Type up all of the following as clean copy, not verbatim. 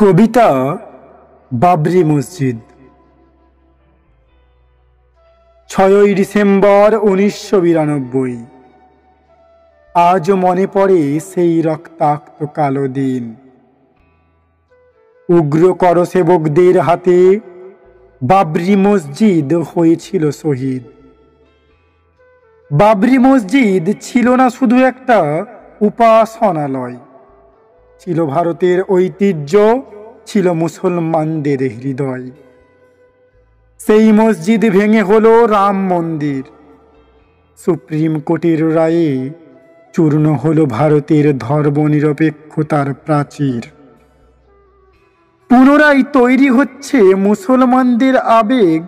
কবিতা বাবরি মসজিদ। 6ই ডিসেম্বর 1992। আজও মনে পড়ে সেই রক্তাক্ত কালো দিন। উগ্র করসেবকদের হাতে বাবরি মসজিদ হয়েছিল শহীদ। বাবরি মসজিদ ছিল না শুধু একটা উপাসনালয়, ছিল ভারতের ঐতিহ্য, ছিল মুসলমানদের হৃদয়। সেই মসজিদ ভেঙে হলো রাম মন্দির, সুপ্রিম কোর্টের রায়ে চূর্ণ হলো ভারতের ধর্মনিরপেক্ষতার প্রাচীর। পুনরায় তৈরি হচ্ছে মুসলমানদের আবেগ,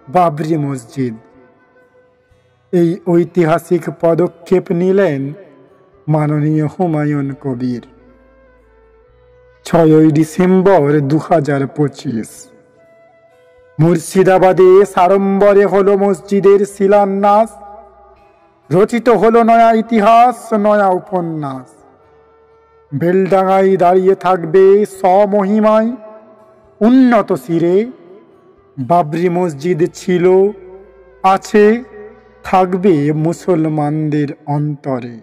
বাবরি মসজিদ। এই ঐতিহাসিক পদক্ষেপ নিলেন মাননীয় হুমায়ুন কবির। 6ই ডিসেম্বর 2025 মুর্শিদাবাদে সাড়ম্বরে হলো মসজিদের শিলান্যাস। রচিত হলো নয়া ইতিহাস, নয়া উপন্যাস। বেলডাঙায় দাঁড়িয়ে থাকবে স্বমহিমায় উন্নত শিরে। বাবরি মসজিদ ছিল, আছে, থাকবে মুসলমানদের অন্তরে।